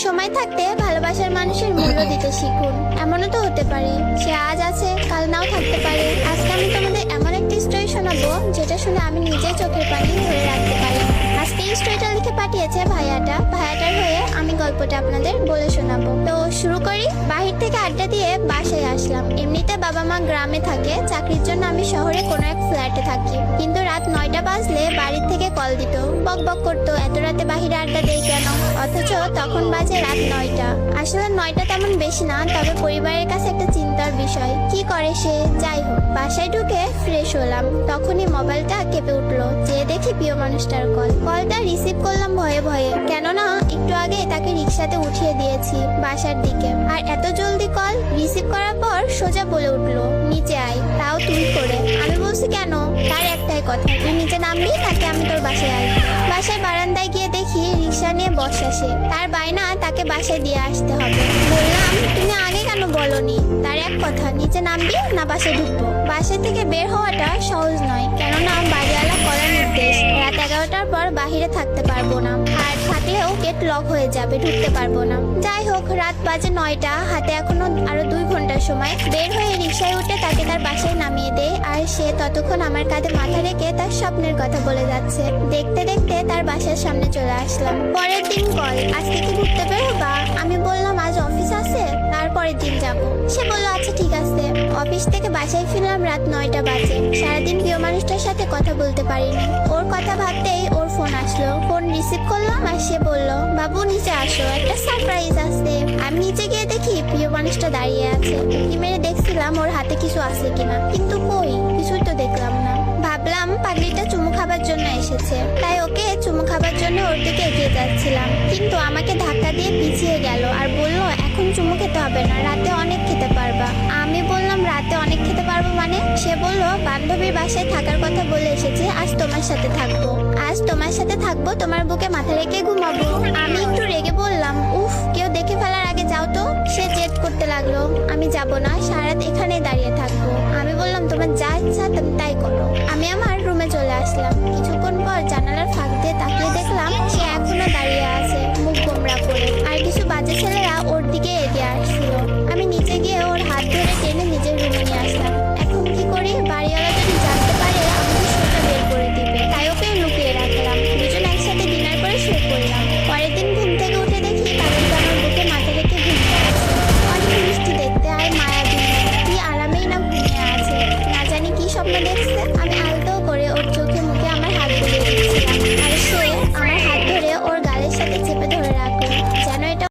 সময় থাকতে ভালোবাসার মানুষের মূল্য দিতে শিখুন। এমনও তো হতে পারে সে আজ আছে কাল নাও থাকতে পারে। আজকে আমি তোমাদের এমন একটি স্টোরি শোনাবো যেটা শুনে আমি নিজে চোখের পানি ধরে রাখতে পারি। আজকে এই স্টোরিটা লিখে পাঠিয়েছে ভাইয়াটার হয়ে আমি গল্পটা আপনাদের বলে শোনাবো। তো শুরু করি। বাহির থেকে আড্ডা দিয়ে বাসায় আসলাম। এমনিতে বাবা মা গ্রামে থাকে, চাকরির জন্য আমি শহরে কোনো এক ফ্ল্যাটে থাকি। কিন্তু রাত 9টা বাজলে বাড়ির থেকে কল দিত, বক বক করতো এত রাতে বাহিরে আড্ডা দেই কেন, অথচ তখন বাজে রাত 9টা। আসলে 9টা তেমন বেশি না, তবে পরিবারের কাছে একটা চিন্তার বিষয়। কি করে সে? যাই হোক, বাসায় ঢুকে ফ্রেশ হলাম, তখনই মোবাইলটা কেঁপে উঠলো। যে দেখি প্রিয় মানুষটার কলটা রিসিভ করলাম ভয়ে ভয়ে, কেননা একটু আগে তাকে রিক্সাতে উঠিয়ে দিয়েছি বাসার দিকে। আর এত জলদি কল রিসিভ করার পর সোজা বলে উঠলো, নিচে আয়, তাও তুই করে। আমি বলছি কেন? তার একটাই কথা, তুই নিচে নামবি নাকি আমি তোর বাসায় আসবো। বাসায় বারান্দায় গিয়ে দেখি রিক্সা নিয়ে বসে সে। তার বায়না তাকে বাসায় দিয়ে আসতে হবে। বললাম, তুমি আগে কেন বলনি? তার এক কথা, নিচে নামবি না বাসায় ঢুকবো। বাসা থেকে বের হওয়াটা সহজ নয়, কেননা বাড়িওয়ালা করার নির্দেশ রাত 11টার পর বাহিরে থাকতে পারবো না, আর থাকলেও গেট লক হয়ে যাবে, ঢুকতে পারবো না। যাই হোক, রাত বাজে 9টা, হাতে এখনো আরো 2 ঘন্টার সময়। বের হয়ে রিক্সায় উঠে তাকে তার বাসায় নামিয়ে দেয়, আর সে ততক্ষণ আমার কাঁধে মাথা রেখে তার স্বপ্নের কথা বলে যাচ্ছে। দেখতে দেখতে তার বাসার সামনে চলে আসলাম। পরের দিন কল, আজকে কি ঘুরতে বেরোবা? আমি বললাম আজ অফিস আছে, তারপরের দিন যাব। সে বললো আচ্ছা ঠিক আছে। অফিস থেকে বাসায় ফিরলাম রাত 9টা বাজে। সারাদিন প্রিয় মানুষটার সাথে কথা বলতে পারিনি। ওর কথা ভাবতেই ওর ফোন আসলো। ফোন রিসিভ করলাম আর সে বলল, বাবু নিচে আসো, একটা সারপ্রাইজ আছে। আমি নিচে গিয়ে দেখি প্রিয় মানুষটা দাঁড়িয়ে আছে। উঁকি মেরে দেখছিলাম ওর হাতে কিছু আছে কিনা, কিন্তু কই, কিছুই তো দেখলাম না। ভাবলাম পাগলিটা চুমু খাবার জন্য এসেছে, তাই ওকে চুমু খাবার জন্য ওর দিকে এগিয়ে যাচ্ছিলাম। কিন্তু আমাকে ধাক্কা দিয়ে পিছিয়ে গেল আর বলল, এখন চুমু খেতে হবে না, রাতে অনেক খেতে পারবা। আমি বললাম, রাতে অনেক খেতে পারবো মানে? সে বলল, বান্ধবীর বাসায় থাকার কথা বলে এসেছি, আজ তোমার সাথে থাকবো। আজ তোমার সাথে থাকবো, তোমার বুকে মাথা রেখে ঘুমাবো। আমি একটু রেগে বললাম, উফ, কেউ দেখে ফেলার আগে যাও তো। সে জেদ করতে লাগলো, আমি যাব না, সারারাত এখানে দাঁড়িয়ে থাকবো। আমি বললাম, তোমার যা ইচ্ছা তুমি তাই করো। আমি আমার রুমে চলে আসলাম। কিছুক্ষণ পর জানালার ফাঁক দিয়ে তাকিয়ে দেখলাম সে এখনো দাঁড়িয়ে আছে, মুখ গোমড়া করে।